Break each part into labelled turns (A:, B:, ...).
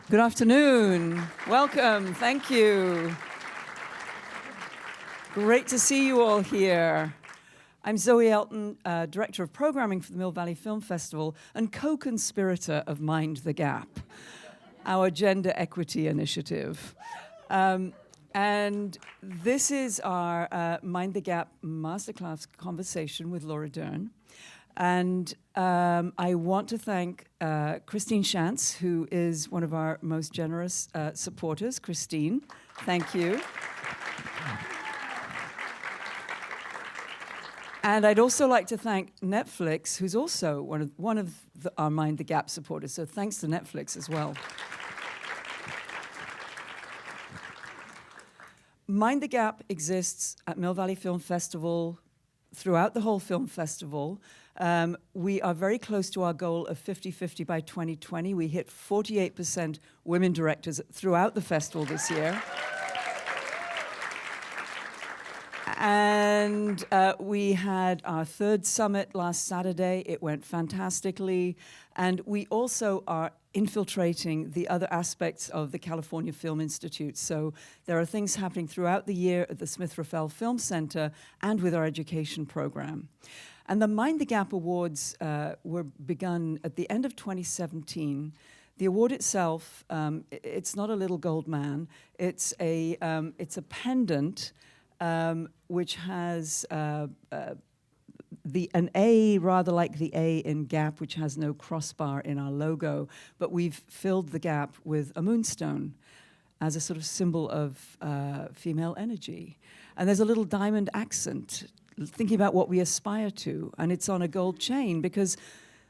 A: Good afternoon. Welcome. Thank you. Great to see you all here. I'm Zoe Elton, Director of Programming for the Mill Valley Film Festival and co-conspirator of Mind the Gap, our gender equity initiative. And this is our Mind the Gap masterclass conversation with Laura Dern. And I want to thank Christine Shantz, who is one of our most generous supporters. Christine, thank you. And I'd also like to thank Netflix, who's also one of our Mind the Gap supporters. So thanks to Netflix as well. Mind the Gap exists at Mill Valley Film Festival throughout the whole film festival. We are very close to our goal of 50-50 by 2020. We hit 48% women directors throughout the festival this year. And we had our third summit last Saturday. It went fantastically. And we also are infiltrating the other aspects of the California Film Institute. So there are things happening throughout the year at the Smith-Raffel Film Center and with our education program. And the Mind the Gap Awards were begun at the end of 2017. The award itself, it's not a little gold man. It's a pendant which has an A, rather like the A in Gap, which has no crossbar in our logo, but we've filled the gap with a moonstone as a sort of symbol of female energy. And there's a little diamond accent, thinking about what we aspire to, and it's on a gold chain because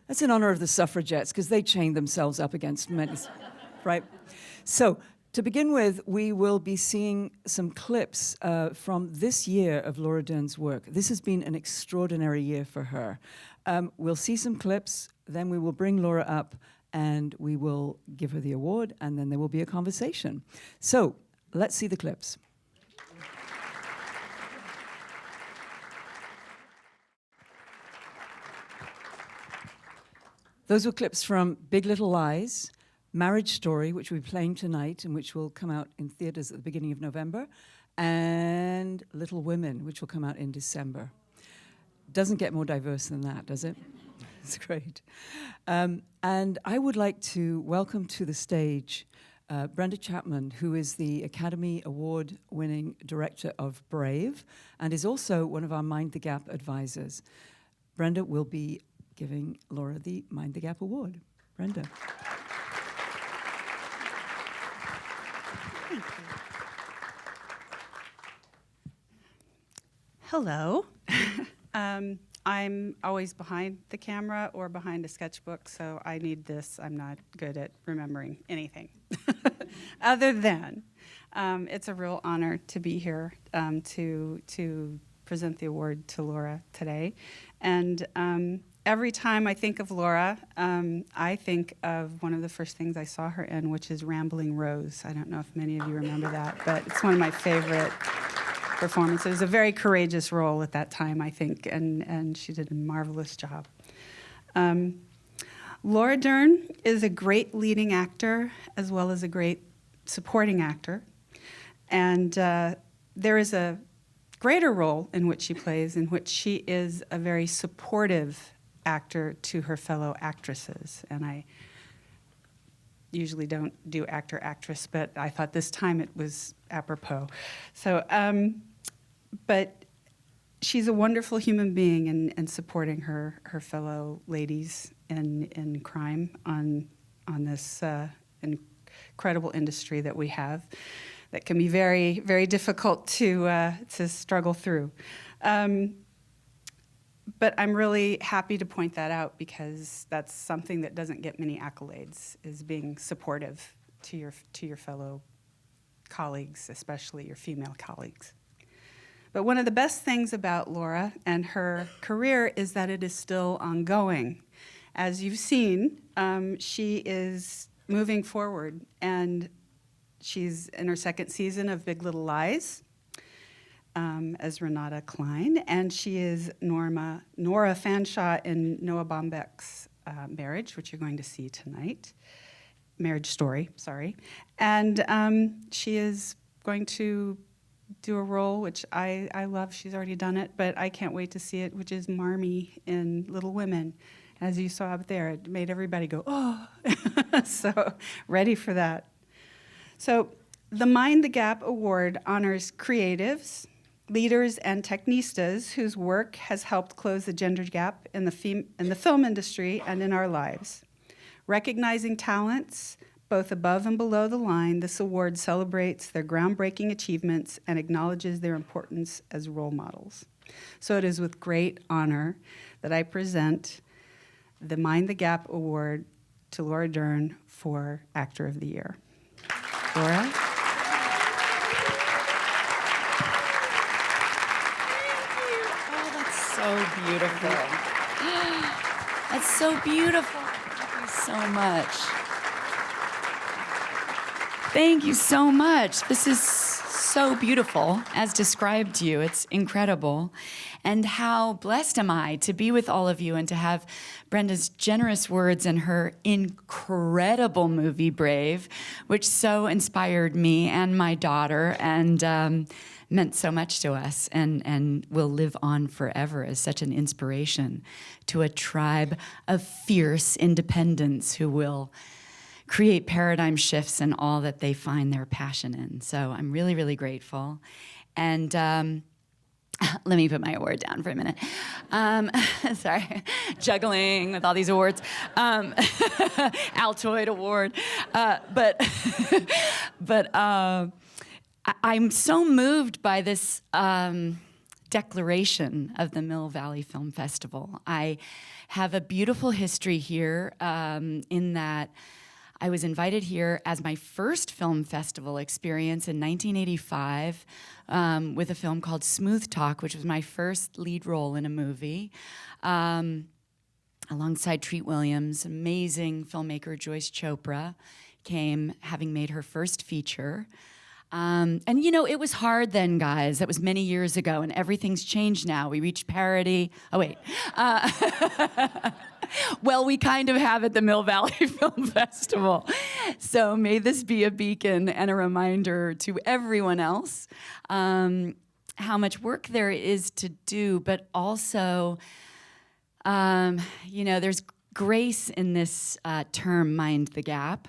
A: that's in honor of the suffragettes, because they chained themselves up against men, right? So, to begin with, we will be seeing some clips from this year of Laura Dern's work. This has been an extraordinary year for her. We'll see some clips, then we will bring Laura up and we will give her the award, and then there will be a conversation. So, let's see the clips. Those were clips from Big Little Lies, Marriage Story, which we're playing tonight and which will come out in theaters at the beginning of November, and Little Women, which will come out in December. Doesn't get more diverse than that, does it? It's great. And I would like to welcome to the stage Brenda Chapman, who is the Academy Award-winning director of Brave and is also one of our Mind the Gap advisors. Brenda will be giving Laura the Mind the Gap Award. Brenda.
B: Thank you. Hello. I'm always behind the camera or behind a sketchbook, so I need this. I'm not good at remembering anything. Other than, it's a real honor to be here to present the award to Laura today. And every time I think of Laura, I think of one of the first things I saw her in, which is Rambling Rose. I don't know if many of you remember that, but it's one of my favorite performances. It was a very courageous role at that time, I think, and she did a marvelous job. Laura Dern is a great leading actor as well as a great supporting actor. And there is a greater role in which she plays, in which she is a very supportive actor to her fellow actresses. And I usually don't do actor-actress, but I thought this time it was apropos. So, but she's a wonderful human being in supporting her fellow ladies in crime on this incredible industry that we have that can be very, very difficult to struggle through. But I'm really happy to point that out because that's something that doesn't get many accolades, is being supportive to your fellow colleagues, especially your female colleagues. But one of the best things about Laura and her career is that it is still ongoing. As you've seen, she is moving forward, and she's in her second season of Big Little Lies. As Renata Klein, and she is Nora Fanshawe in Noah Baumbach's Marriage, which you're going to see tonight. Marriage Story, sorry. And she is going to do a role, which I love. She's already done it, but I can't wait to see it, which is Marmee in Little Women. As you saw up there, it made everybody go, oh. So ready for that. So the Mind the Gap Award honors creatives, leaders, and technistas whose work has helped close the gender gap in the film industry and in our lives. Recognizing talents both above and below the line, this award celebrates their groundbreaking achievements and acknowledges their importance as role models. So it is with great honor that I present the Mind the Gap Award to Laura Dern for Actor of the Year. Laura?
C: So beautiful. That's so beautiful. Thank you so much. Thank you so much. This is so beautiful, as described to you. It's incredible. And how blessed am I to be with all of you and to have Brenda's generous words and her incredible movie, Brave, which so inspired me and my daughter and meant so much to us and will live on forever as such an inspiration to a tribe of fierce independents who will create paradigm shifts in all that they find their passion in. So I'm really, really grateful. And let me put my award down for a minute. Sorry, juggling with all these awards. Altoid Award. But I'm so moved by this declaration of the Mill Valley Film Festival. I have a beautiful history here in that I was invited here as my first film festival experience in 1985 with a film called Smooth Talk, which was my first lead role in a movie, alongside Treat Williams. Amazing filmmaker Joyce Chopra came, having made her first feature. And you know, it was hard then, guys. That was many years ago, and everything's changed now. We reached parity. Oh, wait. Well, we kind of have at the Mill Valley Film Festival. So may this be a beacon and a reminder to everyone else how much work there is to do, but also, you know, there's grace in this term, mind the gap,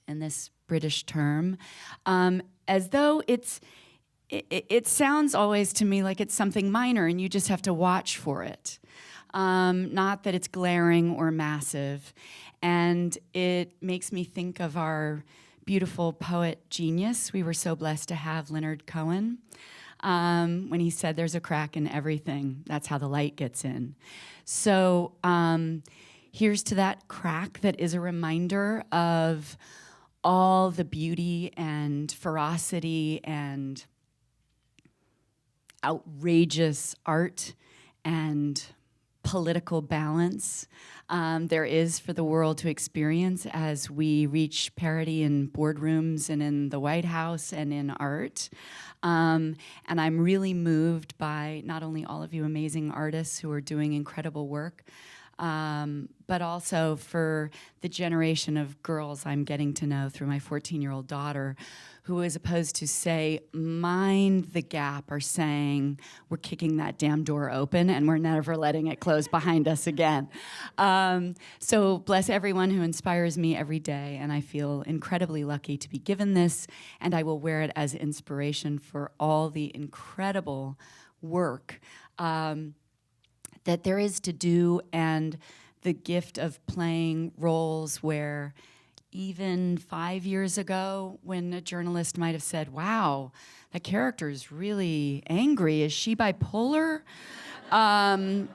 C: in this British term, as though it sounds always to me like it's something minor and you just have to watch for it. Not that it's glaring or massive. And it makes me think of our beautiful poet genius. We were so blessed to have Leonard Cohen when he said there's a crack in everything. That's how the light gets in. So here's to that crack that is a reminder of all the beauty and ferocity and outrageous art and political balance there is for the world to experience as we reach parity in boardrooms and in the White House and in art. And I'm really moved by not only all of you amazing artists who are doing incredible work, but also for the generation of girls I'm getting to know through my 14-year-old daughter, who, as opposed to say, mind the gap, are saying, we're kicking that damn door open and we're never letting it close behind us again. So bless everyone who inspires me every day, and I feel incredibly lucky to be given this, and I will wear it as inspiration for all the incredible work that there is to do, and the gift of playing roles where even 5 years ago, when a journalist might have said, wow, that character is really angry, is she bipolar? In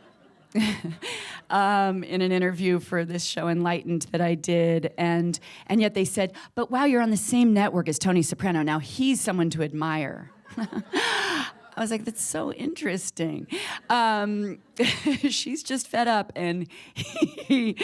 C: an interview for this show Enlightened that I did, and yet they said, but wow, you're on the same network as Tony Soprano, now he's someone to admire. I was like, that's so interesting. She's just fed up, and he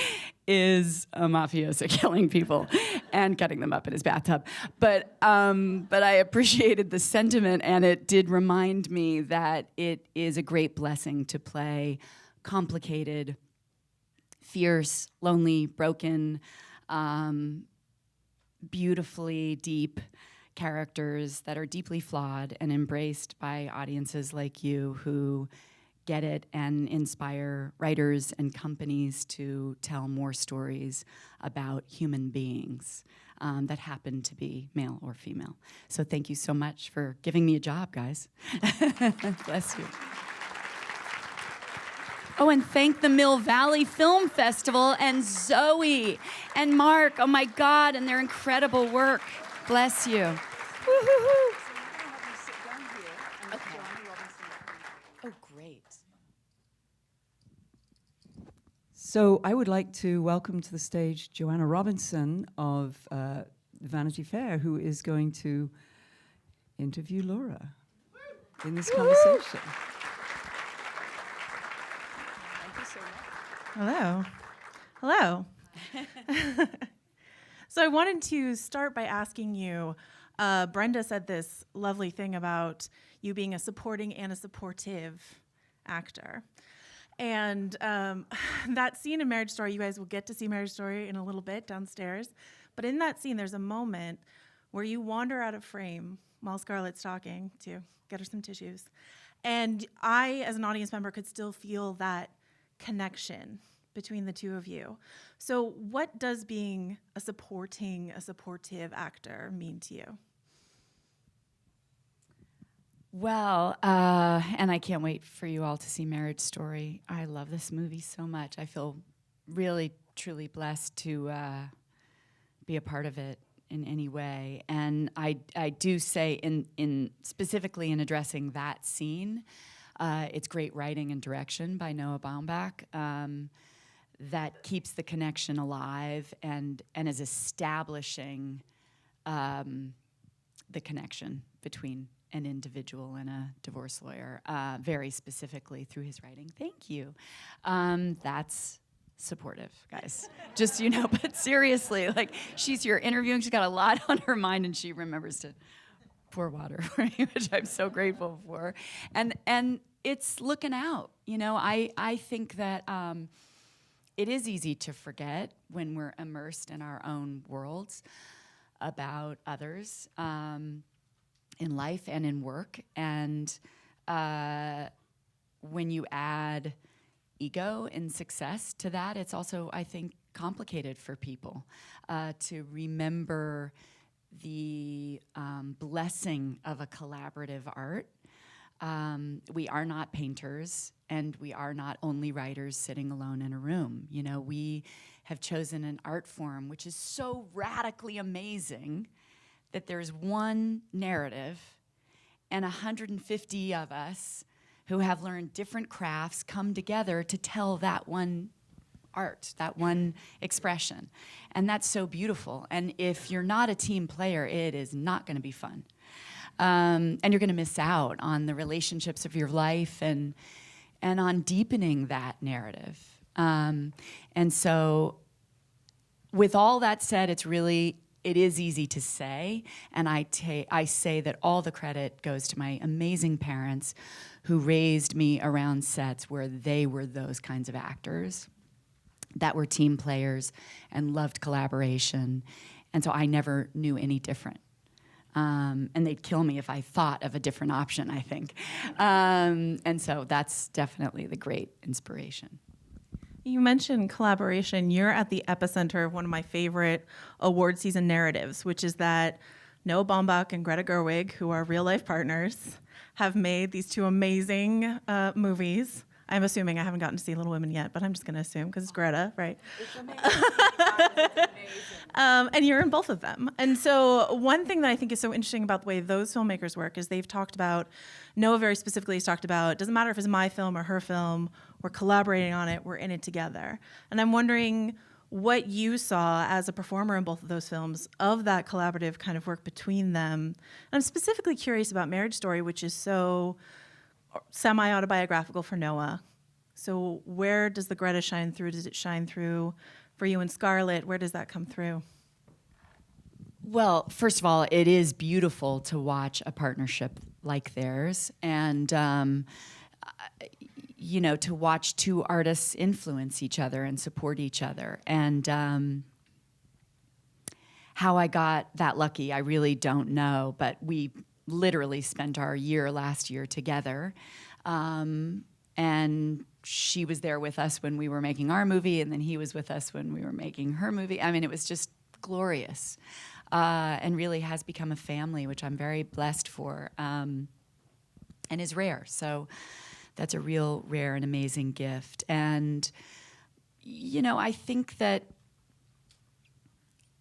C: is a mafioso killing people and cutting them up in his bathtub. But I appreciated the sentiment, and it did remind me that it is a great blessing to play complicated, fierce, lonely, broken, beautifully deep characters that are deeply flawed and embraced by audiences like you who get it and inspire writers and companies to tell more stories about human beings that happen to be male or female. So thank you so much for giving me a job, guys. Bless you. Oh, and thank the Mill Valley Film Festival and Zoe and Mark, oh my God, and their incredible work. Bless you. Woo-hoo-hoo. Okay. Oh, great.
A: So I would like to welcome to the stage Joanna Robinson of Vanity Fair, who is going to interview Laura in this conversation.
D: Hello. Hello. So I wanted to start by asking you, Brenda said this lovely thing about you being a supporting and a supportive actor. And that scene in Marriage Story, you guys will get to see Marriage Story in a little bit downstairs. But in that scene, there's a moment where you wander out of frame while Scarlett's talking to get her some tissues. And I, as an audience member, could still feel that connection between the two of you. So what does being a supportive actor mean to you?
C: Well, and I can't wait for you all to see Marriage Story. I love this movie so much. I feel really, truly blessed to be a part of it in any way. And I do say, in specifically in addressing that scene, it's great writing and direction by Noah Baumbach that keeps the connection alive and is establishing the connection between an individual and a divorce lawyer, very specifically through his writing. Thank you. That's supportive, guys. Just, you know, but seriously, like, she's here interviewing, she's got a lot on her mind, and she remembers to pour water for me, which I'm so grateful for. And it's looking out, you know. I think that it is easy to forget when we're immersed in our own worlds about others in life and in work. And when you add ego and success to that, it's also, I think, complicated for people to remember the blessing of a collaborative art. We are not painters, and we are not only writers sitting alone in a room. You know, we have chosen an art form which is so radically amazing that there's one narrative and 150 of us who have learned different crafts come together to tell that one art, that one expression. And that's so beautiful. And if you're not a team player, it is not going to be fun. And you're going to miss out on the relationships of your life and on deepening that narrative. And so with all that said, it is easy to say, and I say that all the credit goes to my amazing parents who raised me around sets where they were those kinds of actors that were team players and loved collaboration. And so I never knew any different. And they'd kill me if I thought of a different option, I think. And so that's definitely the great inspiration.
D: You mentioned collaboration. You're at the epicenter of one of my favorite award season narratives, which is that Noah Baumbach and Greta Gerwig, who are real-life partners, have made these two amazing movies. I'm assuming I haven't gotten to see Little Women yet, but I'm just going to assume because it's Greta, right?
C: It's amazing. It's amazing.
D: And you're in both of them. And so one thing that I think is so interesting about the way those filmmakers work is they've talked about, Noah very specifically has talked about, it doesn't matter if it's my film or her film, we're collaborating on it, we're in it together. And I'm wondering what you saw as a performer in both of those films of that collaborative kind of work between them. And I'm specifically curious about Marriage Story, which is so semi-autobiographical for Noah. So where does the Greta shine through? Does it shine through for you and Scarlett? Where does that come through?
C: Well, first of all, it is beautiful to watch a partnership like theirs, and you know, to watch two artists influence each other and support each other. And how I got that lucky, I really don't know, but we literally spent our year last year together. And she was there with us when we were making our movie, and then he was with us when we were making her movie. I mean, it was just glorious, and really has become a family, which I'm very blessed for, and is rare. So that's a real rare and amazing gift. And, you know, I think that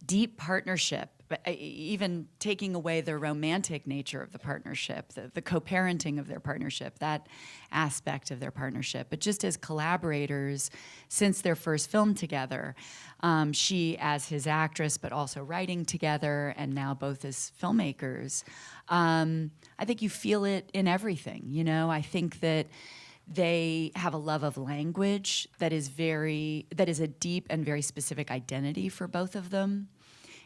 C: deep partnership, even taking away the romantic nature of the partnership, the co-parenting of their partnership, that aspect of their partnership, but just as collaborators since their first film together, she as his actress, but also writing together, and now both as filmmakers, I think you feel it in everything, you know? I think that they have a love of language that is a deep and very specific identity for both of them.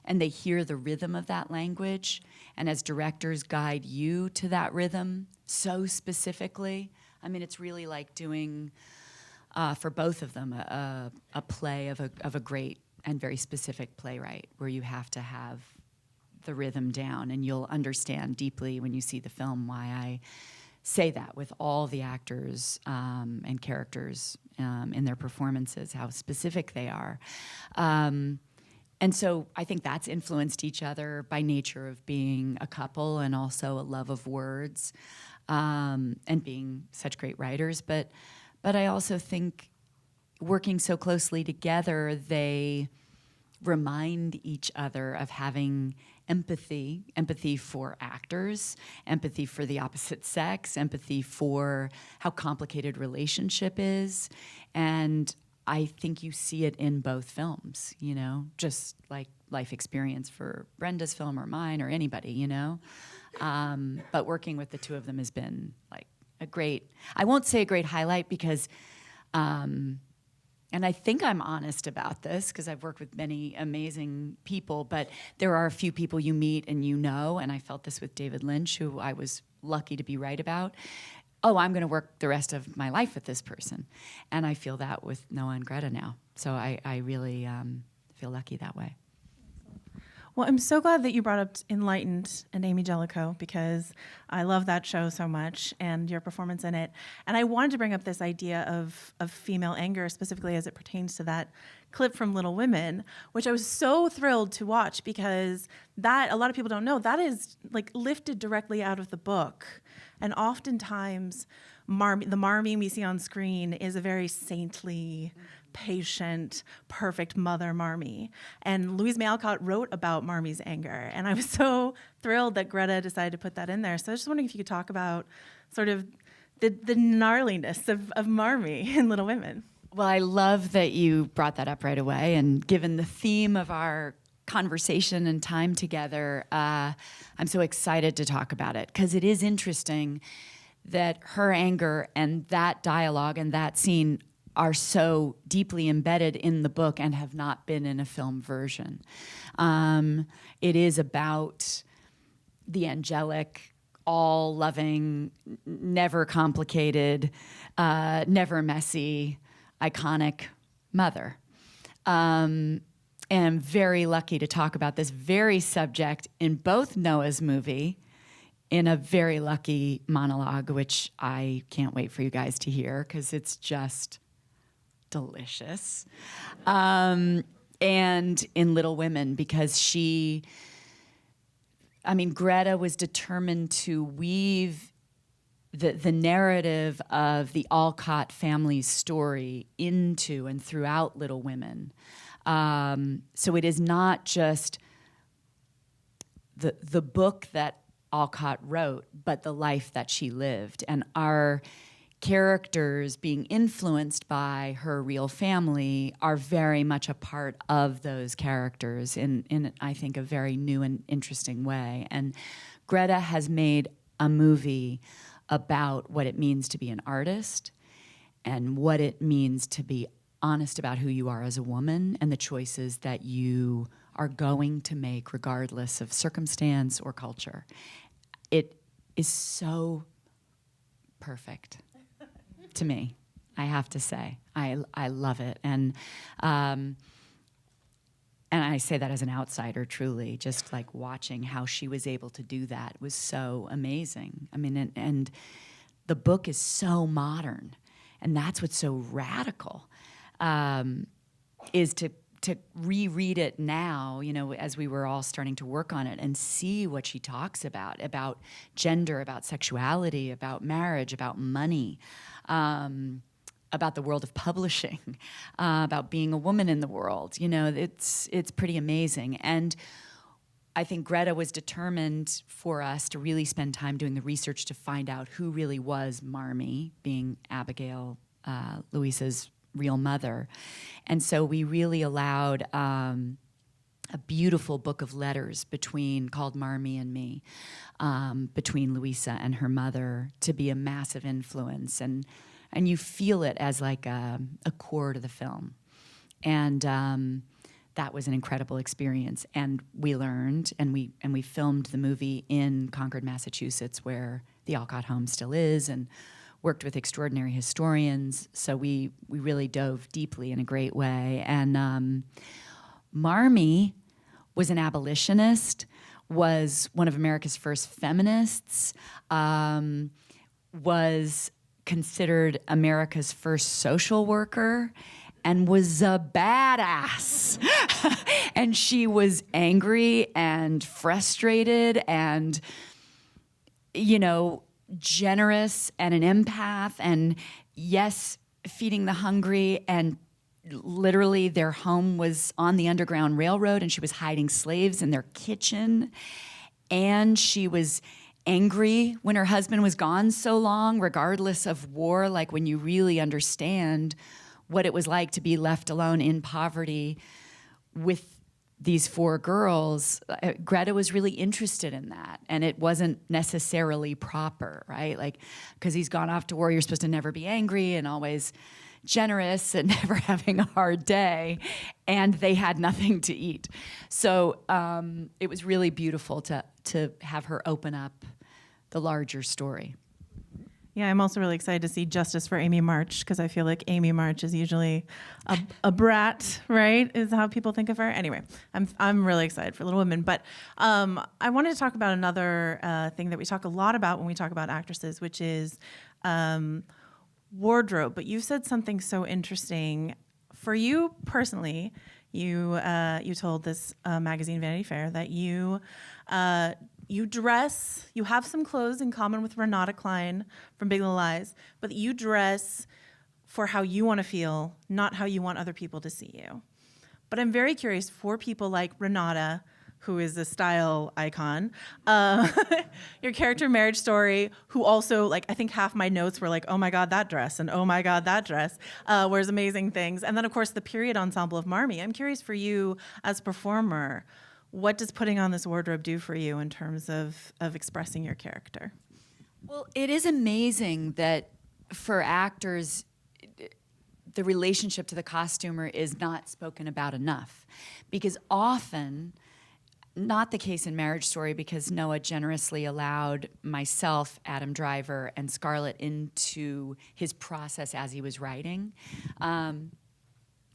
C: And they hear the rhythm of that language, and as directors guide you to that rhythm so specifically. I mean, it's really like doing, for both of them, a play of a great and very specific playwright, where you have to have the rhythm down, and you'll understand deeply when you see the film why I say that with all the actors and characters in their performances, how specific they are. And so I think that's influenced each other by nature of being a couple, and also a love of words, and being such great writers. But I also think working so closely together, they remind each other of having empathy for actors, empathy for the opposite sex, empathy for how complicated relationship is. And I think you see it in both films, you know, just like life experience for Brenda's film or mine or anybody, you know. But working with the two of them has been like a great, I won't say a great highlight because, and I think I'm honest about this because I've worked with many amazing people, but there are a few people you meet and you know, and I felt this with David Lynch, who I was lucky to be right about. Oh, I'm going to work the rest of my life with this person. And I feel that with Noah and Greta now. So I really feel lucky that way.
D: Well, I'm so glad that you brought up Enlightened and Amy Jellicoe, because I love that show so much and your performance in it. And I wanted to bring up this idea of female anger, specifically as it pertains to that clip from Little Women, which I was so thrilled to watch, because that, a lot of people don't know, that is like lifted directly out of the book. And oftentimes, the Marmee we see on screen is a very saintly, patient, perfect mother Marmee. And Louise May Alcott wrote about Marmee's anger. And I was so thrilled that Greta decided to put that in there. So I was just wondering if you could talk about sort of the gnarliness of Marmee in Little Women.
C: Well, I love that you brought that up right away. And given the theme of our conversation and time together, I'm so excited to talk about it, because it is interesting that her anger and that dialogue and that scene are so deeply embedded in the book and have not been in a film version. It is about the angelic, all-loving, never complicated, never messy, iconic mother. And I'm very lucky to talk about this very subject in both Noah's movie, in a very lucky monologue, which I can't wait for you guys to hear, because it's just delicious. And in Little Women, because Greta was determined to weave the narrative of the Alcott family's story into and throughout Little Women. So it is not just the book that Alcott wrote, but the life that she lived. And our characters being influenced by her real family are very much a part of those characters in I think, a very new and interesting way. And Greta has made a movie about what it means to be an artist and what it means to be honest about who you are as a woman and the choices that you are going to make regardless of circumstance or culture. It is so perfect to me, I have to say. I love it. And and I say that as an outsider, truly, just like watching how she was able to do that was so amazing. I mean, and the book is so modern, and that's what's so radical, is to reread it now, you know, as we were all starting to work on it, and see what she talks about gender, about sexuality, about marriage, about money, about the world of publishing, about being a woman in the world. You know, it's pretty amazing. And I think Greta was determined for us to really spend time doing the research to find out who really was Marmee, being Abigail, Louisa's real mother. And so we really allowed a beautiful book of letters called Marmee and Me, between Louisa and her mother, to be a massive influence. And you feel it as like a core to the film. And that was an incredible experience. And we learned, and we filmed the movie in Concord, Massachusetts, where the Alcott home still is, and worked with extraordinary historians. So we really dove deeply in a great way. And Marmee was an abolitionist, was one of America's first feminists, was considered America's first social worker, and was a badass. And she was angry and frustrated and, you know, generous and an empath, and yes, feeding the hungry. And literally their home was on the Underground Railroad, and she was hiding slaves in their kitchen. And she was angry when her husband was gone so long, regardless of war, like when you really understand what it was like to be left alone in poverty with these 4 girls. Greta was really interested in that, and it wasn't necessarily proper, right? Like, because he's gone off to war, you're supposed to never be angry and always generous and never having a hard day, and they had nothing to eat. So it was really beautiful to have her open up the larger story.
D: Yeah, I'm also really excited to see Justice for Amy March, because I feel like Amy March is usually a brat, right? Is how people think of her. Anyway, I'm really excited for Little Women. But I wanted to talk about another thing that we talk a lot about when we talk about actresses, which is wardrobe. But you said something so interesting. For you personally, you told this magazine, Vanity Fair, that you dress, you have some clothes in common with Renata Klein from Big Little Lies, but you dress for how you want to feel, not how you want other people to see you. But I'm very curious, for people like Renata, who is a style icon, your character in Marriage Story, who also, like, I think half my notes were like, oh my God, that dress, and oh my God, that dress, wears amazing things. And then, of course, the period ensemble of Marmee. I'm curious, for you as a performer, what does putting on this wardrobe do for you in terms of expressing your character?
C: Well, it is amazing that for actors, the relationship to the costumer is not spoken about enough. Because often, not the case in Marriage Story, because Noah generously allowed myself, Adam Driver, and Scarlett into his process as he was writing.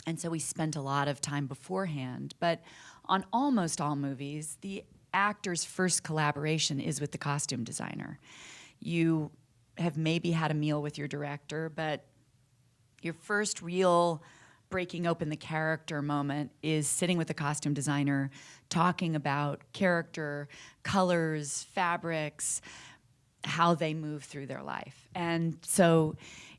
C: And so we spent a lot of time beforehand. But on almost all movies, the actor's first collaboration is with the costume designer. You have maybe had a meal with your director, but your first real breaking open the character moment is sitting with the costume designer, talking about character, colors, fabrics, how they move through their life. And so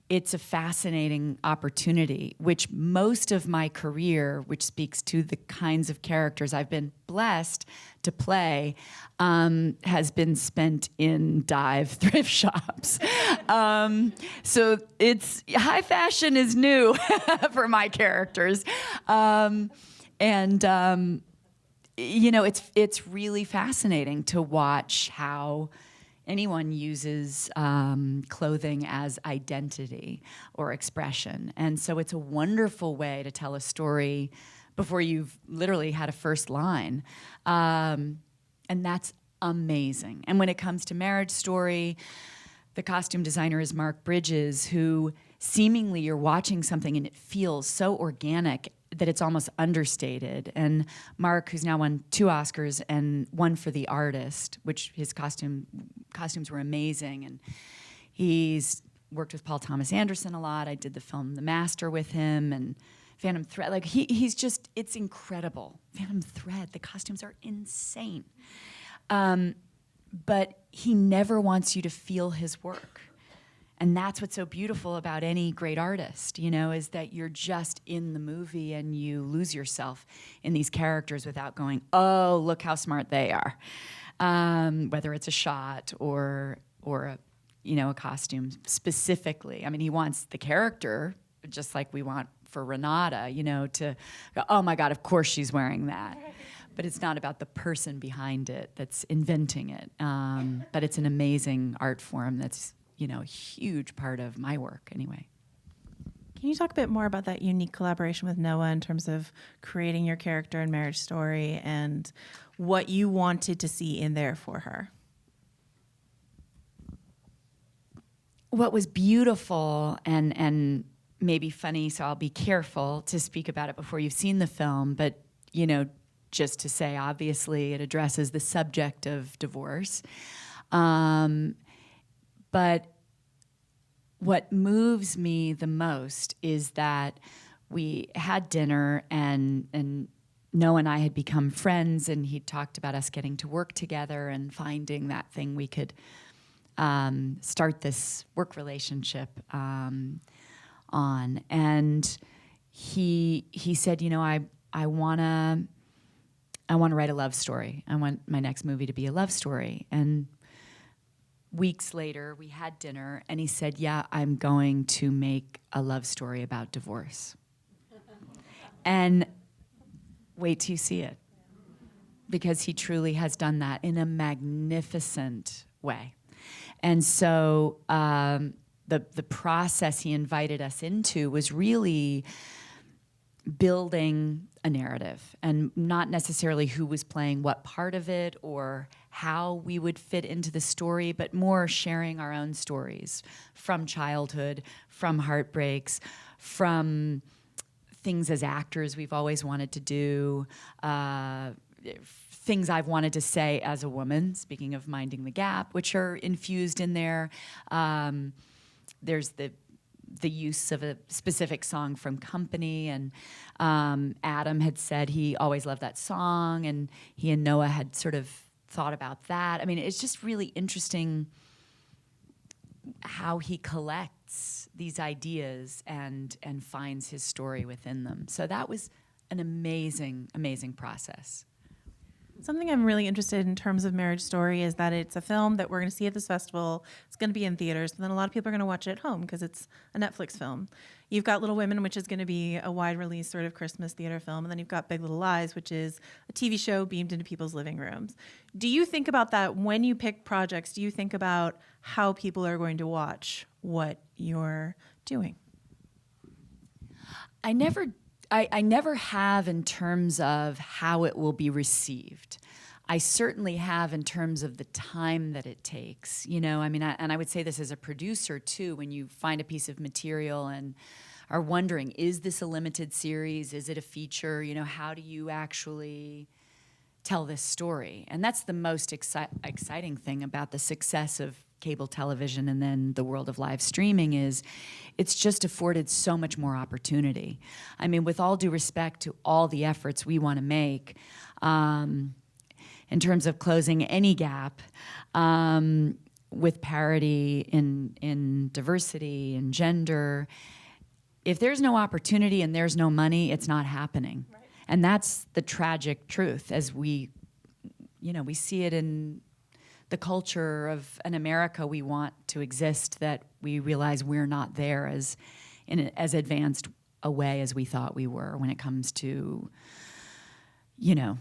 C: it's a fascinating opportunity, which most of my career, which speaks to the kinds of characters I've been blessed to play, has been spent in dive thrift shops. So it's high fashion is new for my characters. You know, it's really fascinating to watch how anyone uses clothing as identity or expression. And so it's a wonderful way to tell a story before you've literally had a first line. And that's amazing. And when it comes to Marriage Story, the costume designer is Mark Bridges, who seemingly you're watching something and it feels so organic that it's almost understated. And Mark, who's now won 2 Oscars and one for The Artist, which his costumes were amazing, and he's worked with Paul Thomas Anderson a lot. I did the film The Master with him, and Phantom Thread. Like he's just, it's incredible. Phantom Thread, the costumes are insane. But he never wants you to feel his work. And that's what's so beautiful about any great artist, you know, is that you're just in the movie and you lose yourself in these characters without going, oh, look how smart they are. Whether it's a shot or a, you know, a costume specifically. I mean, he wants the character, just like we want for Renata, you know, to go, oh my God, of course she's wearing that. But it's not about the person behind it that's inventing it. But it's an amazing art form that's, you know, a huge part of my work anyway.
D: Can you talk a bit more about that unique collaboration with Noah in terms of creating your character and Marriage Story and what you wanted to see in there for her?
C: What was beautiful and maybe funny, so I'll be careful to speak about it before you've seen the film, but, you know, just to say, obviously, it addresses the subject of divorce. But what moves me the most is that we had dinner and Noah and I had become friends, and he talked about us getting to work together and finding that thing we could start this work relationship on. And he said, you know, I want to write a love story. I want my next movie to be a love story. And weeks later, we had dinner, and he said, yeah, I'm going to make a love story about divorce. And wait till you see it, because he truly has done that in a magnificent way. And so the process he invited us into was really building a narrative, and not necessarily who was playing what part of it or how we would fit into the story, but more sharing our own stories from childhood, from heartbreaks, from things as actors we've always wanted to do, things I've wanted to say as a woman, speaking of minding the gap, which are infused in there. There's the use of a specific song from Company, and Adam had said he always loved that song, and he and Noah had sort of thought about that. I mean, it's just really interesting how he collects these ideas and finds his story within them. So that was an amazing, amazing process.
D: Something I'm really interested in terms of Marriage Story is that it's a film that we're going to see at this festival. It's going to be in theaters, and then a lot of people are going to watch it at home because it's a Netflix film. You've got Little Women, which is going to be a wide release sort of Christmas theater film, and then you've got Big Little Lies, which is a TV show beamed into people's living rooms. Do you think about that when you pick projects? Do you think about how people are going to watch what you're doing?
C: I never have in terms of how it will be received. I certainly have in terms of the time that it takes. You know, I mean, I would say this as a producer too, when you find a piece of material and are wondering, is this a limited series? Is it a feature? You know, how do you actually tell this story? And that's the most exciting thing about the success of cable television and then the world of live streaming is it's just afforded so much more opportunity. I mean, with all due respect to all the efforts we want to make in terms of closing any gap with parity in diversity and gender, if there's no opportunity and there's no money, it's not happening. Right. And that's the tragic truth as we see it in the culture of an America we want to exist, that we realize we're not there as advanced a way as we thought we were when it comes to, you know,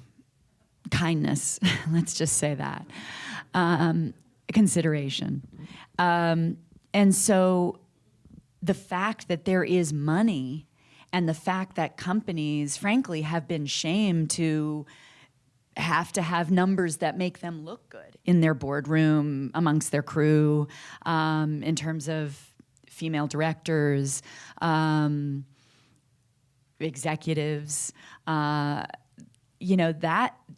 C: kindness. Let's just say that. Consideration. And so the fact that there is money and the fact that companies, frankly, have been shamed to have numbers that make them look good in their boardroom, amongst their crew, in terms of female directors, executives. You know,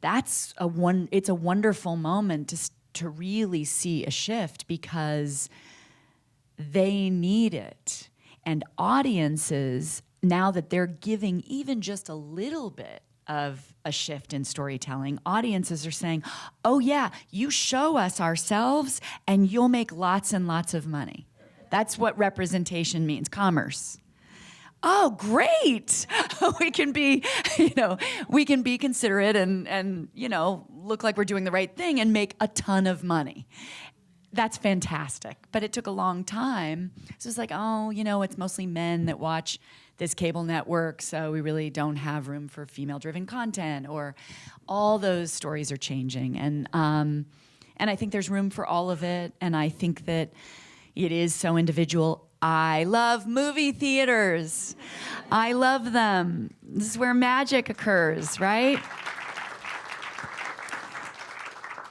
C: it's a wonderful moment to really see a shift, because they need it. And audiences, now that they're giving even just a little bit of a shift in storytelling, audiences are saying, oh yeah, you show us ourselves and you'll make lots and lots of money. That's what representation means, commerce. Oh, great. We can be, we can be considerate and, look like we're doing the right thing and make a ton of money. That's fantastic. But it took a long time. So it's like, it's mostly men that watch this cable network, so we really don't have room for female-driven content, or all those stories are changing. And I think there's room for all of it, and I think that it is so individual. I love movie theaters. I love them. This is where magic occurs, right?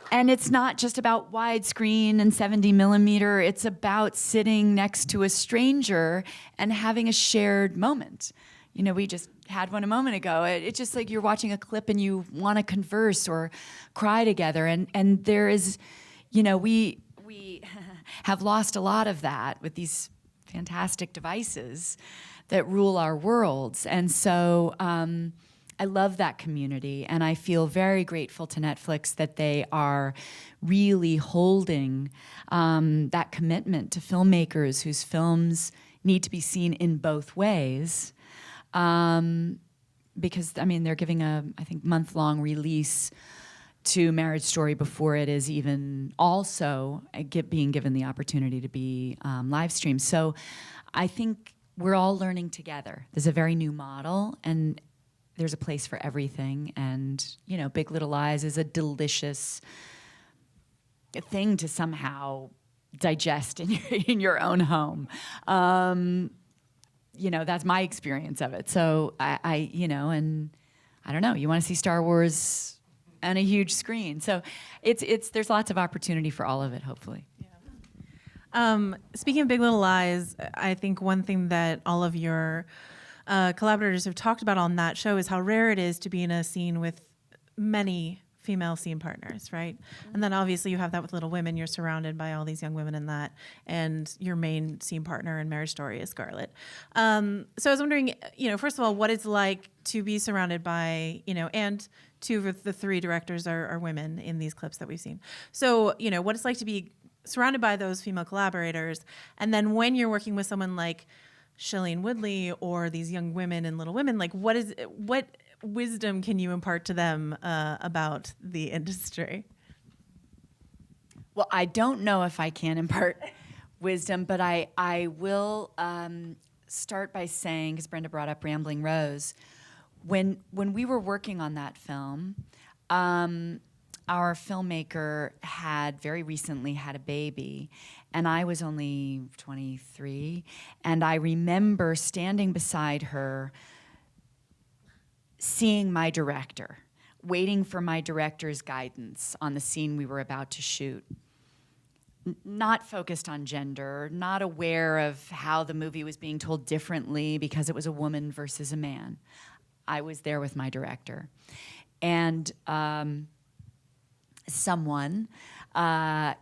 C: And it's not just about widescreen and 70 millimeter. It's about sitting next to a stranger and having a shared moment. We just had one a moment ago. It's just like you're watching a clip and you want to converse or cry together. And there is, we have lost a lot of that with these fantastic devices that rule our worlds. And so I love that community, and I feel very grateful to Netflix that they are really holding that commitment to filmmakers whose films need to be seen in both ways. Because, they're giving a, I think, month-long release to Marriage Story before it is even also being given the opportunity to be live streamed. So I think we're all learning together. There's a very new model, and there's a place for everything. And, Big Little Lies is a delicious thing to somehow digest in your own home. That's my experience of it. So I don't know, you want to see Star Wars on a huge screen. So there's lots of opportunity for all of it, hopefully.
D: Yeah. Speaking of Big Little Lies, I think one thing that all of your collaborators have talked about on that show is how rare it is to be in a scene with many female scene partners, right? Mm-hmm. And then obviously you have that with Little Women. You're surrounded by all these young women in that, and your main scene partner in Marriage Story is Scarlett. So I was wondering, first of all, what it's like to be surrounded by, and two of the three directors are women in these clips that we've seen. So, what it's like to be surrounded by those female collaborators, and then when you're working with someone like Shailene Woodley or these young women in Little Women, like what wisdom can you impart to them about the industry?
C: Well, I don't know if I can impart wisdom, but I will start by saying, because Brenda brought up Rambling Rose, when we were working on that film, our filmmaker had very recently had a baby, and I was only 23, and I remember standing beside her, seeing my director, waiting for my director's guidance on the scene we were about to shoot. Not focused on gender, not aware of how the movie was being told differently because it was a woman versus a man. I was there with my director. And someone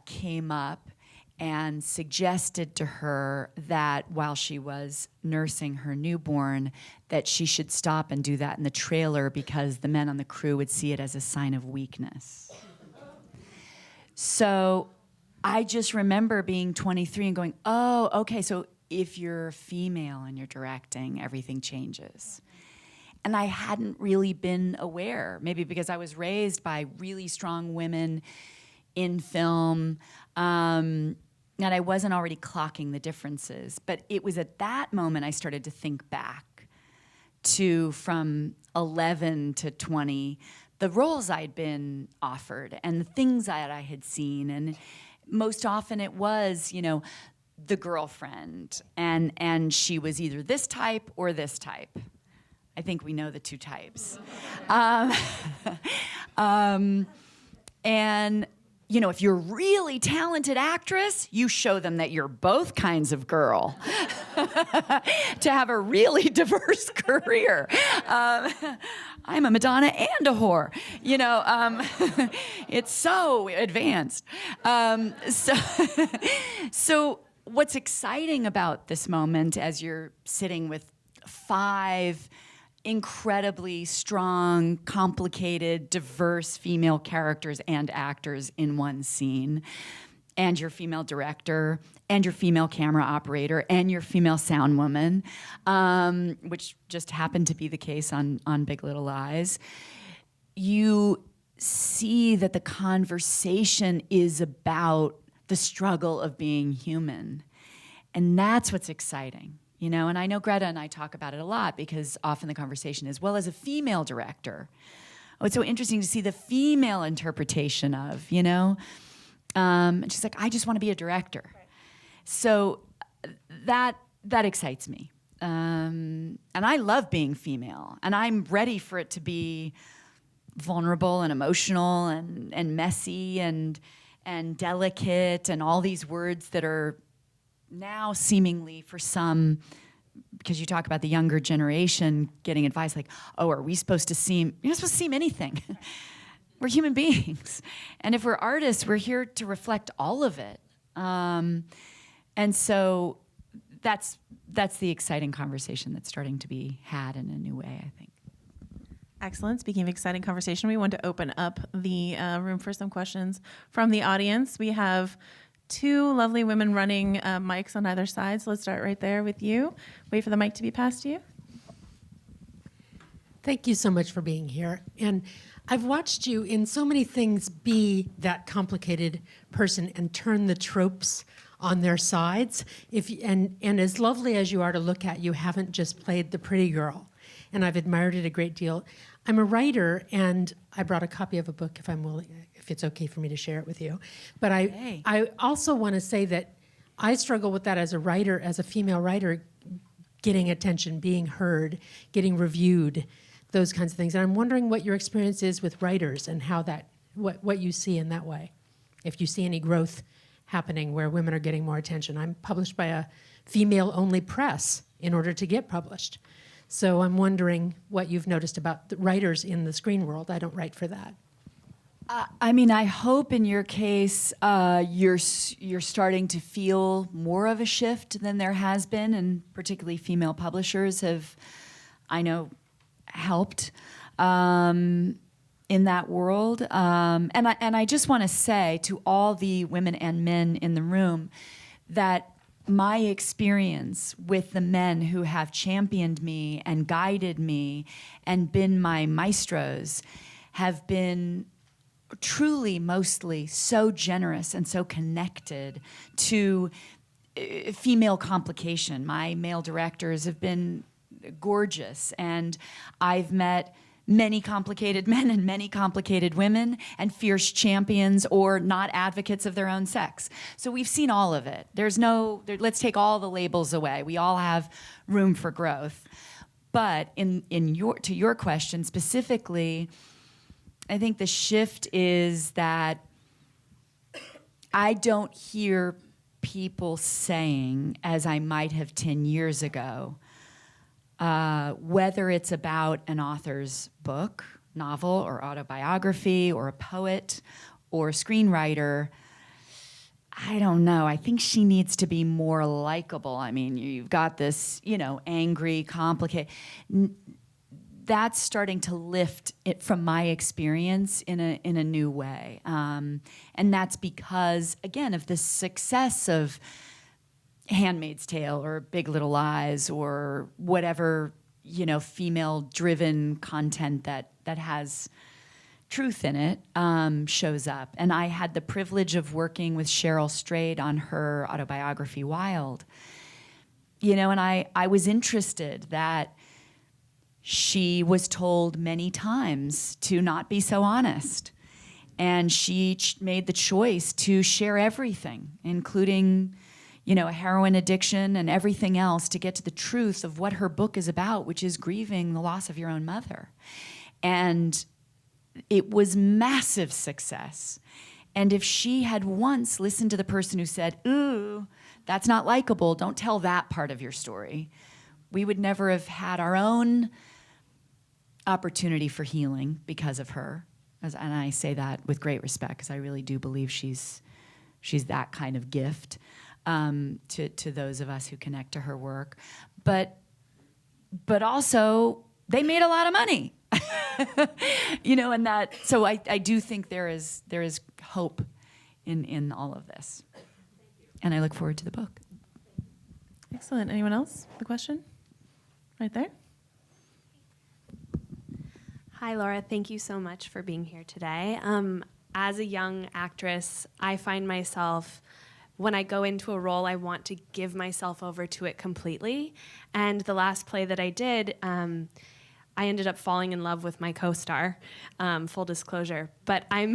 C: came up and suggested to her that while she was nursing her newborn, that she should stop and do that in the trailer because the men on the crew would see it as a sign of weakness. So I just remember being 23 and going, oh, okay, so if you're female and you're directing, everything changes. And I hadn't really been aware, maybe because I was raised by really strong women in film, and I wasn't already clocking the differences. But it was at that moment I started to think back to, from 11 to 20, the roles I'd been offered and the things that I had seen. And most often it was, the girlfriend, and she was either this type or this type. I think we know the two types. And you know, if you're a really talented actress, you show them that you're both kinds of girl to have a really diverse career. I'm a Madonna and a whore. You know, it's so advanced. So what's exciting about this moment as you're sitting with 5 incredibly strong, complicated, diverse female characters and actors in one scene, and your female director, and your female camera operator, and your female sound woman, which just happened to be the case on Big Little Lies, you see that the conversation is about the struggle of being human. And that's what's exciting. You know, and I know Greta and I talk about it a lot because often the conversation is, well, as a female director, oh, it's so interesting to see the female interpretation of, you know, and she's like, I just want to be a director. Right. So that excites me. And I love being female, and I'm ready for it to be vulnerable and emotional and messy and delicate and all these words that are now seemingly for some, because you talk about the younger generation getting advice like, oh, are we supposed to seem, you're not supposed to seem anything. We're human beings. And if we're artists, we're here to reflect all of it. And so that's the exciting conversation that's starting to be had in a new way, I think.
D: Excellent. Speaking of exciting conversation, we want to open up the room for some questions from the audience. We have 2 lovely women running mics on either side. So let's start right there with you. Wait for the mic to be passed to you.
E: Thank you so much for being here. And I've watched you in so many things be that complicated person and turn the tropes on their sides. And as lovely as you are to look at, you haven't just played the pretty girl. And I've admired it a great deal. I'm a writer, and I brought a copy of a book if it's okay for me to share it with you. But I also want to say that I struggle with that as a writer, as a female writer, getting attention, being heard, getting reviewed, those kinds of things. And I'm wondering what your experience is with writers and how what you see in that way. If you see any growth happening where women are getting more attention. I'm published by a female-only press in order to get published. So I'm wondering what you've noticed about the writers in the screen world. I don't write for that.
C: I mean, I hope in your case you're starting to feel more of a shift than there has been, and particularly female publishers have, I know, helped in that world. And I just want to say to all the women and men in the room that my experience with the men who have championed me and guided me and been my maestros have been truly, mostly so generous and so connected to female complication. My male directors have been gorgeous, and I've met many complicated men and many complicated women and fierce champions or not advocates of their own sex. So we've seen all of it. Let's take all the labels away. We all have room for growth. But to your question specifically, I think the shift is that I don't hear people saying, as I might have 10 years ago, whether it's about an author's book, novel, or autobiography, or a poet, or a screenwriter, I don't know. I think she needs to be more likable. I mean, you've got this, angry, complicated. That's starting to lift it from my experience in a new way. And that's because, again, of the success of Handmaid's Tale or Big Little Lies or whatever, female-driven content that has truth in it shows up. And I had the privilege of working with Cheryl Strayed on her autobiography, Wild. And I was interested that she was told many times to not be so honest. And she made the choice to share everything, including a heroin addiction and everything else, to get to the truth of what her book is about, which is grieving the loss of your own mother. And it was massive success. And if she had once listened to the person who said, ooh, that's not likable, don't tell that part of your story, we would never have had our own opportunity for healing because of her. And I say that with great respect, because I really do believe she's that kind of gift to those of us who connect to her work. But also, they made a lot of money. And that, so I do think there is hope in all of this. And I look forward to the book.
D: Excellent. Anyone else? The question? Right there.
F: Hi, Laura. Thank you so much for being here today. As a young actress, I find myself, when I go into a role, I want to give myself over to it completely. And the last play that I did, I ended up falling in love with my co-star, full disclosure. But I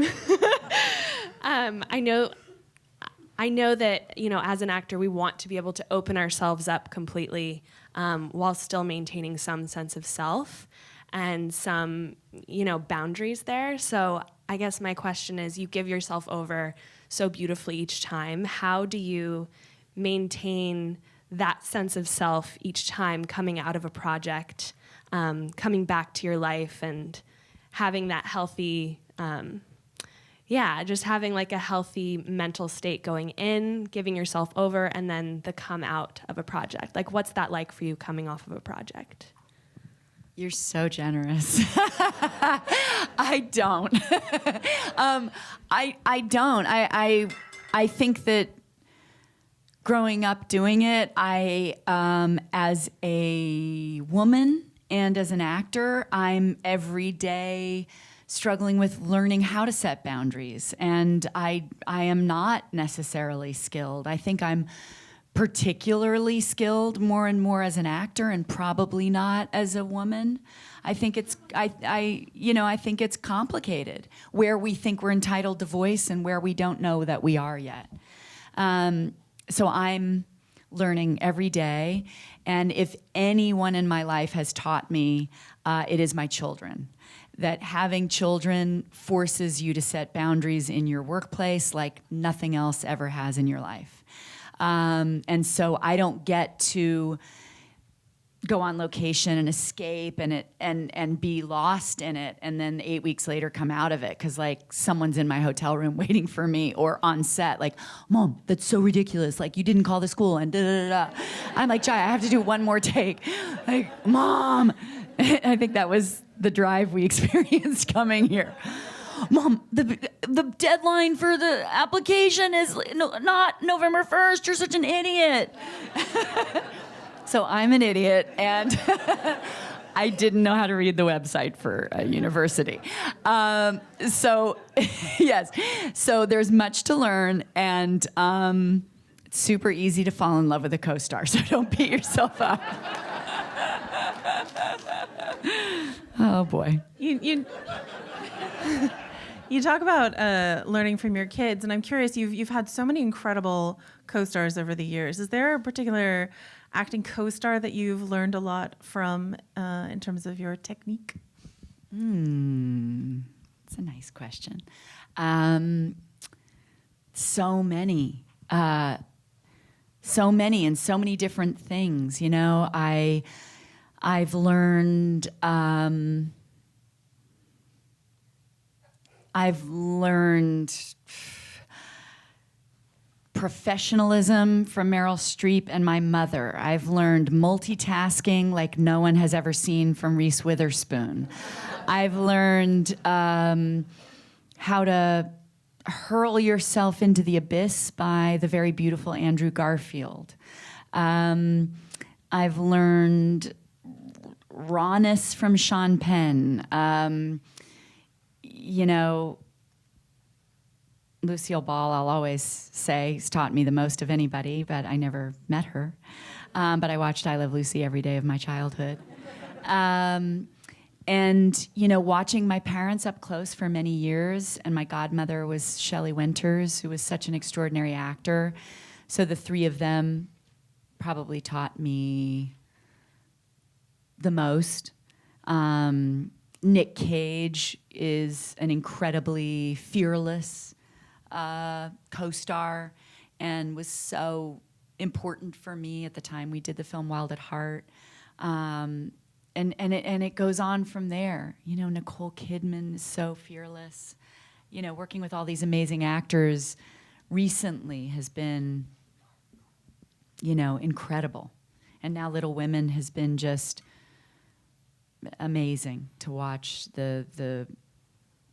F: know that, as an actor, we want to be able to open ourselves up completely while still maintaining some sense of self and some, boundaries there. So I guess my question is, you give yourself over so beautifully each time. How do you maintain that sense of self each time coming out of a project, coming back to your life and having that healthy, just having like a healthy mental state going in, giving yourself over, and then the come out of a project? Like, what's that like for you coming off of a project?
C: You're so generous. I don't. I don't. I think that growing up doing it, as a woman and as an actor, I'm every day struggling with learning how to set boundaries. And I am not necessarily skilled. I think I'm particularly skilled more and more as an actor, and probably not as a woman. I think it's I think it's complicated where we think we're entitled to voice and where we don't know that we are yet. So I'm learning every day, and if anyone in my life has taught me, it is my children. That having children forces you to set boundaries in your workplace like nothing else ever has in your life. And so I don't get to go on location and escape and be lost in it, and then 8 weeks later come out of it because like someone's in my hotel room waiting for me, or on set like, Mom, that's so ridiculous, like you didn't call the school and da da da. I'm like, Jai, I have to do one more take. Like, Mom. I think that was the drive we experienced coming here. Mom, the deadline for the application is not November 1st. You're such an idiot. So I'm an idiot, and I didn't know how to read the website for a university. So, yes. So there's much to learn, and it's super easy to fall in love with a co-star, so don't beat yourself up. Oh, boy.
D: You talk about learning from your kids, and I'm curious, you've had so many incredible co-stars over the years. Is there a particular acting co-star that you've learned a lot from in terms of your technique?
C: That's a nice question. So many and so many different things. I've learned professionalism from Meryl Streep and my mother. I've learned multitasking like no one has ever seen from Reese Witherspoon. I've learned how to hurl yourself into the abyss by the very beautiful Andrew Garfield. I've learned rawness from Sean Penn. Lucille Ball, I'll always say, has taught me the most of anybody, but I never met her. But I watched I Love Lucy every day of my childhood. And, watching my parents up close for many years, and my godmother was Shelley Winters, who was such an extraordinary actor. So the three of them probably taught me the most. Nick Cage is an incredibly fearless co-star, and was so important for me at the time we did the film Wild at Heart. And it goes on from there. You know, Nicole Kidman is so fearless. You know, working with all these amazing actors recently has been, you know, incredible. And now Little Women has been just amazing to watch the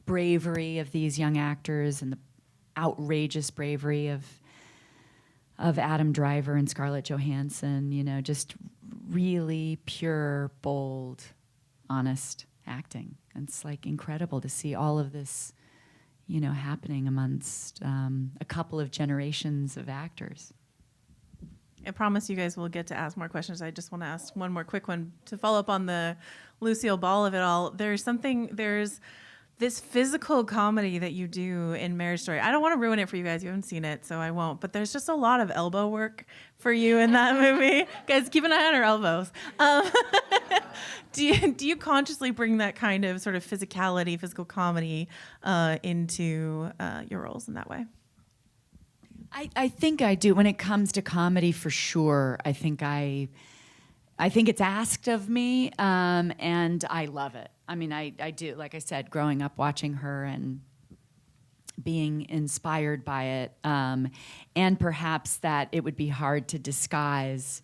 C: bravery of these young actors and the outrageous bravery of Adam Driver and Scarlett Johansson, you know, just really pure, bold, honest acting. And it's like incredible to see all of this, you know, happening amongst a couple of generations of actors.
D: I promise you guys will get to ask more questions. I just want to ask one more quick one to follow up on the Lucille Ball of it all. There's this physical comedy that you do in Marriage Story. I don't want to ruin it for you guys. You haven't seen it, so I won't. But there's just a lot of elbow work for you in that movie. Guys, keep an eye on her elbows. Do you consciously bring that kind of sort of physicality, physical comedy into your roles in that way?
C: I think I do. When it comes to comedy, for sure, I think it's asked of me, and I love it. I mean, I do. Like I said, growing up watching her and being inspired by it, and perhaps that it would be hard to disguise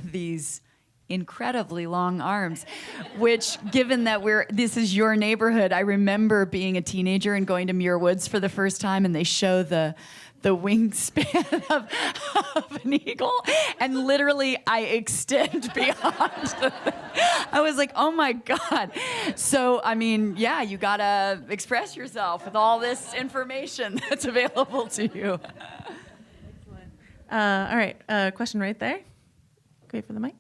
C: these incredibly long arms, which, given that this is your neighborhood, I remember being a teenager and going to Muir Woods for the first time, and they show the wingspan of an eagle, and literally I extend beyond. I was like, oh my God. So, I mean, yeah, you gotta express yourself with all this information that's available to you.
D: All right, question right there. Wait for the mic.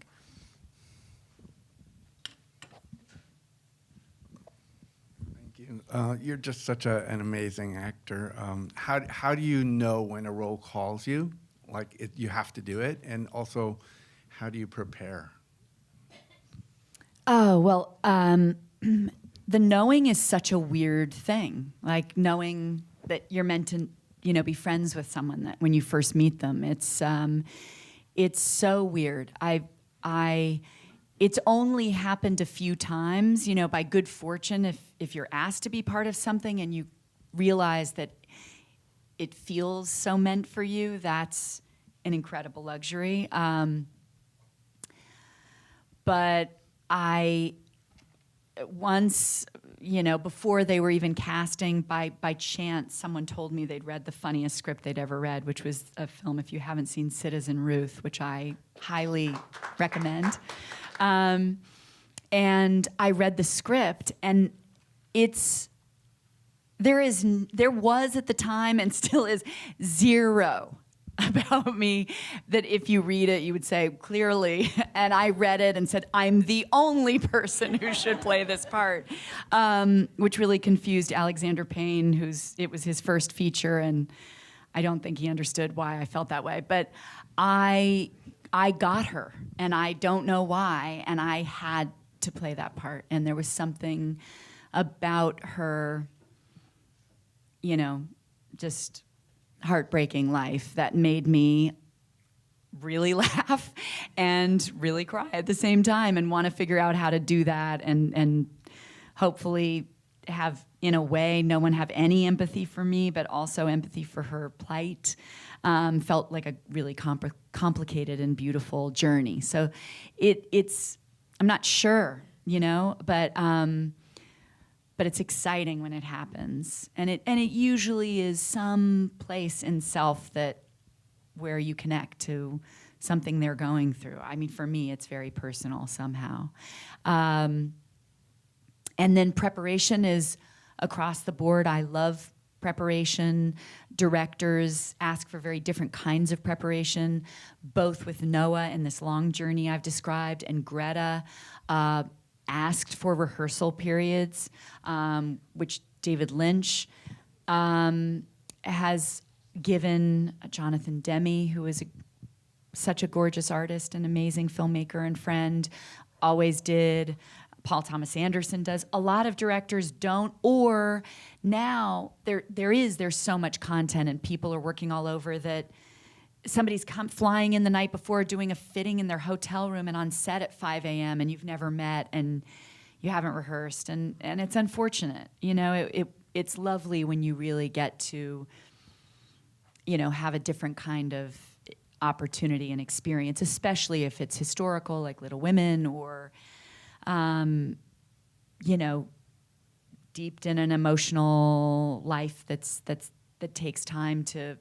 G: You're just such an amazing actor. How do you know when a role calls you? Like you have to do it, and also, how do you prepare?
C: Oh, well, the knowing is such a weird thing. Like knowing that you're meant to, you know, be friends with someone that when you first meet them. It's so weird. It's only happened a few times, you know, by good fortune, if you're asked to be part of something and you realize that it feels so meant for you, that's an incredible luxury. But once, you know, before they were even casting, by chance, someone told me they'd read the funniest script they'd ever read, which was a film, if you haven't seen Citizen Ruth, which I highly recommend. And I read the script, and there was at the time and still is zero about me that if you read it, you would say clearly, and I read it and said, I'm the only person who should play this part, which really confused Alexander Payne, it was his first feature, and I don't think he understood why I felt that way, but I got her, and I don't know why, and I had to play that part. And there was something about her, you know, just heartbreaking life that made me really laugh and really cry at the same time and want to figure out how to do that and hopefully have, in a way, no one have any empathy for me, but also empathy for her plight. Felt like a really complicated and beautiful journey. So it's I'm not sure, you know, but it's exciting when it happens, and it usually is some place in self where you connect to something they're going through. I mean, for me, it's very personal somehow. And then preparation is across the board. I love preparation. Directors ask for very different kinds of preparation, both with Noah and this long journey I've described, and Greta asked for rehearsal periods, which David Lynch has given Jonathan Demme, who is such a gorgeous artist and amazing filmmaker and friend, always did. Paul Thomas Anderson does. A lot of directors don't, or now there's so much content and people are working all over that somebody's flying in the night before doing a fitting in their hotel room and on set at 5 a.m. and you've never met and you haven't rehearsed, and it's unfortunate. You know, it's lovely when you really get to, you know, have a different kind of opportunity and experience, especially if it's historical, like Little Women, or you know, deeped in an emotional life that takes time to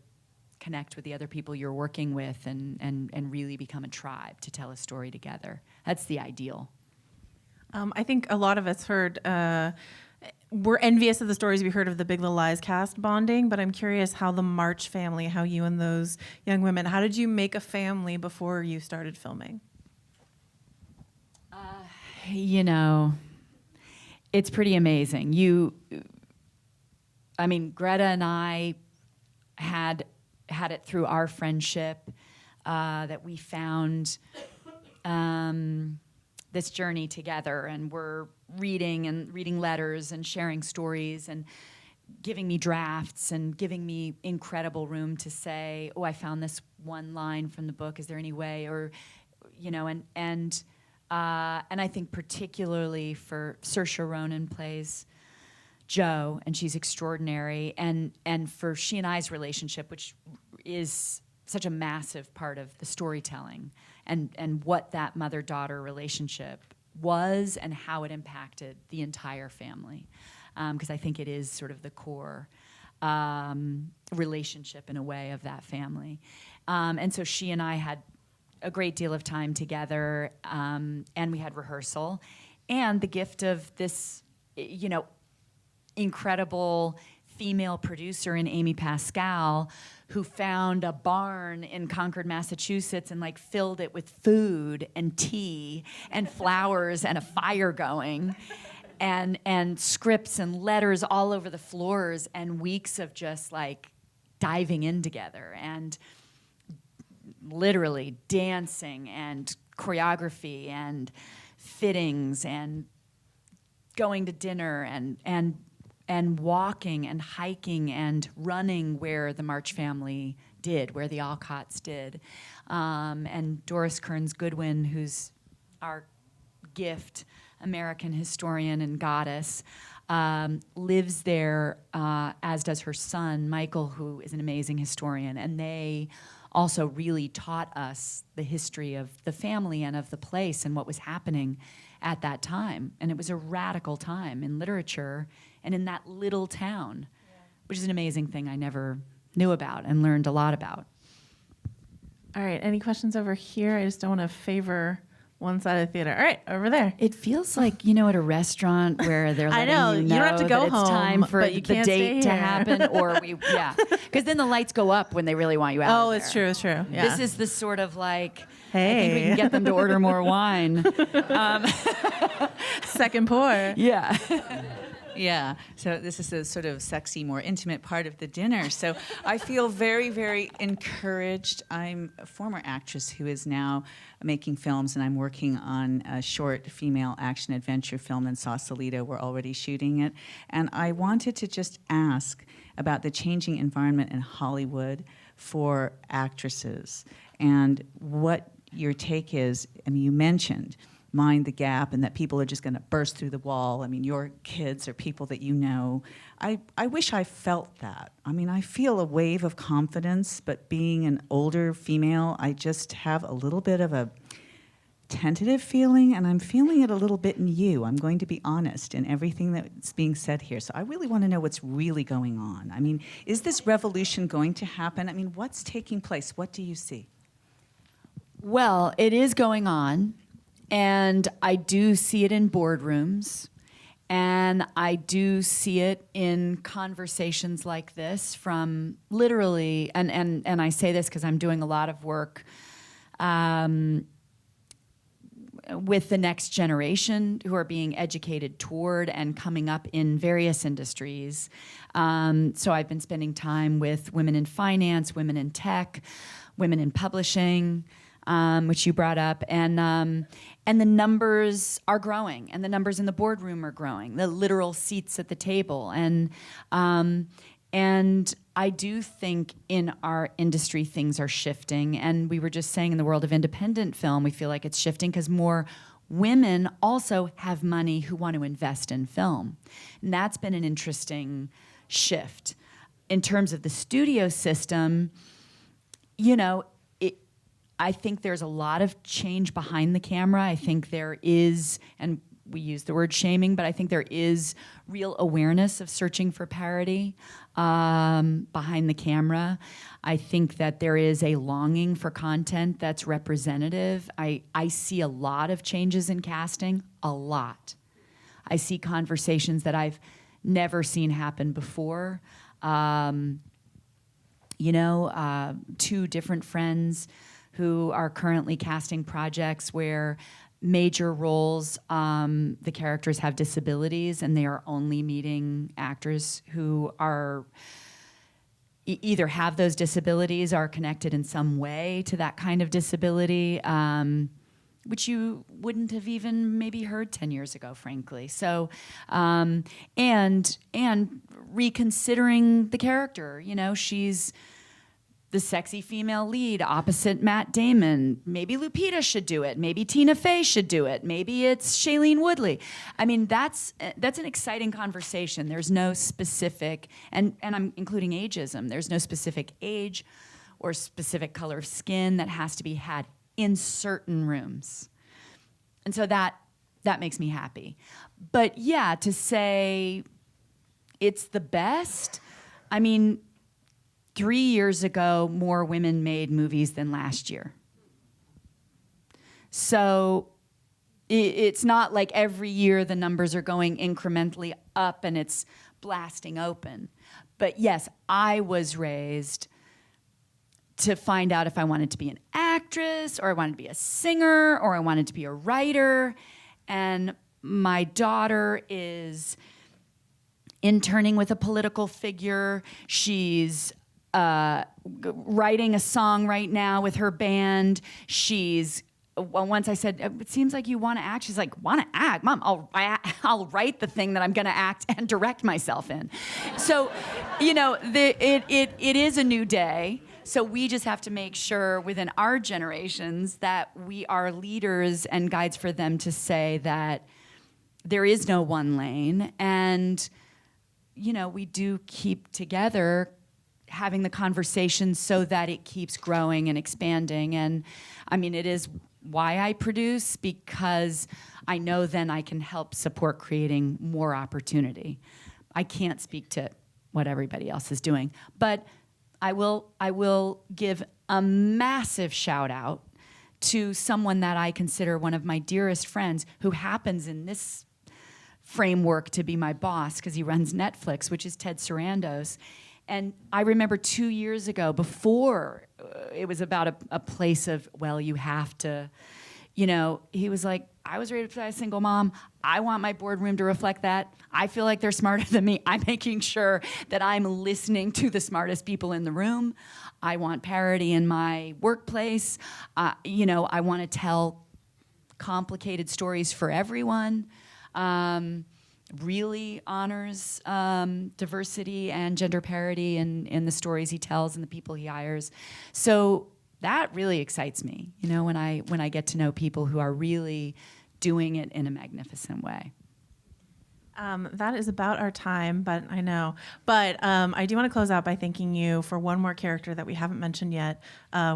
C: connect with the other people you're working with and really become a tribe to tell a story together. That's the ideal.
D: I think a lot of us we're envious of the stories we heard of the Big Little Lies cast bonding, but I'm curious how the March family, how you and those young women, how did you make a family before you started filming?
C: You know, it's pretty amazing. I mean, Greta and I had it through our friendship that we found this journey together, and we're reading letters and sharing stories and giving me drafts and giving me incredible room to say, oh, I found this one line from the book. Is there any way? Or, you know, and I think particularly for Saoirse Ronan plays Jo, and she's extraordinary, and for she and I's relationship, which is such a massive part of the storytelling, and what that mother-daughter relationship was and how it impacted the entire family, because I think it is sort of the core relationship in a way of that family. And so she and I had a great deal of time together, and we had rehearsal, and the gift of this, you know, incredible female producer in Amy Pascal, who found a barn in Concord, Massachusetts, and like filled it with food and tea and flowers and a fire going, and scripts and letters all over the floors, and weeks of just like diving in together and literally dancing and choreography and fittings and going to dinner and walking and hiking and running where the March family did, where the Alcotts did. And Doris Kearns Goodwin, who's our gift, American historian and goddess, lives there, as does her son, Michael, who is an amazing historian. And they also really taught us the history of the family and of the place and what was happening at that time. And it was a radical time in literature and in that little town, which is an amazing thing I never knew about and learned a lot about.
D: All right, any questions over here? I just don't want to favor one side of the theater. All right, over there.
C: It feels like, you know, at a restaurant where they're letting you
D: don't have to go
C: that
D: home,
C: it's time for
D: but you
C: the
D: can't
C: date
D: stay
C: to
D: here.
C: happen, or because then the lights go up when they really want you out.
D: Oh,
C: of
D: it's
C: there.
D: true, it's true. Yeah.
C: This is the sort of like,
D: Hey.
C: I think we can get them to order more wine.
D: Second pour.
C: Yeah.
H: Yeah, so this is the sort of sexy, more intimate part of the dinner. So I feel very, very encouraged. I'm a former actress who is now making films, and I'm working on a short female action adventure film in Sausalito. We're already shooting it. And I wanted to just ask about the changing environment in Hollywood for actresses and what your take is. I mean, you mentioned mind the gap and that people are just going to burst through the wall. I mean, your kids are people that you know. I wish I felt that. I mean, I feel a wave of confidence, but being an older female, I just have a little bit of a tentative feeling, and I'm feeling it a little bit in you. I'm going to be honest in everything that's being said here. So I really want to know what's really going on. I mean, is this revolution going to happen? I mean, what's taking place? What do you see?
C: Well, it is going on. And I do see it in boardrooms, and I do see it in conversations like this from literally, and I say this because I'm doing a lot of work with the next generation who are being educated toward and coming up in various industries. So I've been spending time with women in finance, women in tech, women in publishing, which you brought up, and the numbers are growing, and the numbers in the boardroom are growing, the literal seats at the table, and I do think in our industry things are shifting, and we were just saying in the world of independent film, we feel like it's shifting because more women also have money who want to invest in film, and that's been an interesting shift. In terms of the studio system, you know, I think there's a lot of change behind the camera. I think there is, and we use the word shaming, but I think there is real awareness of searching for parity behind the camera. I think that there is a longing for content that's representative. I see a lot of changes in casting, a lot. I see conversations that I've never seen happen before. Two different friends who are currently casting projects where major roles, the characters have disabilities, and they are only meeting actors who are either have those disabilities, are connected in some way to that kind of disability, which you wouldn't have even maybe heard 10 years ago, frankly. So, and reconsidering the character, you know, she's the sexy female lead opposite Matt Damon. Maybe Lupita should do it. Maybe Tina Fey should do it. Maybe it's Shailene Woodley. I mean, that's an exciting conversation. There's no specific, and I'm including ageism. There's no specific age or specific color of skin that has to be had in certain rooms. And so that makes me happy. But yeah, to say it's the best, I mean, 3 years ago, more women made movies than last year. So it's not like every year the numbers are going incrementally up and it's blasting open. But yes, I was raised to find out if I wanted to be an actress or I wanted to be a singer or I wanted to be a writer. And my daughter is interning with a political figure. She's writing a song right now with her band. She's, once I said, it seems like you want to act. She's like, want to act? Mom, I'll write the thing that I'm going to act and direct myself in. So, you know, it is a new day. So we just have to make sure within our generations that we are leaders and guides for them to say that there is no one lane. And, you know, we do keep together having the conversation so that it keeps growing and expanding. And I mean, it is why I produce, because I know then I can help support creating more opportunity. I can't speak to what everybody else is doing, but I will give a massive shout out to someone that I consider one of my dearest friends, who happens in this framework to be my boss because he runs Netflix, which is Ted Sarandos. And I remember 2 years ago, before it was about a place of, well, you have to, you know, he was like, I was raised by a single mom. I want my boardroom to reflect that. I feel like they're smarter than me. I'm making sure that I'm listening to the smartest people in the room. I want parity in my workplace. You know, I want to tell complicated stories for everyone. Really honors diversity and gender parity in the stories he tells and the people he hires. So that really excites me, you know, when I get to know people who are really doing it in a magnificent way.
D: That is about our time, but I know. But I do want to close out by thanking you for one more character that we haven't mentioned yet,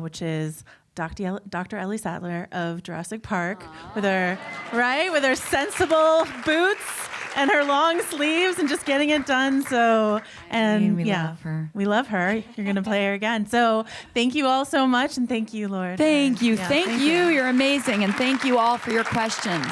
D: which is Dr. Ellie Sattler of Jurassic Park, with her sensible boots and her long sleeves and just getting it done. So, and
C: we love her.
D: We love her. You're going to play her again. So thank you all so much, and thank you, Lord.
C: Thank you.
D: Yeah,
C: thank you. You're amazing, and thank you all for your questions.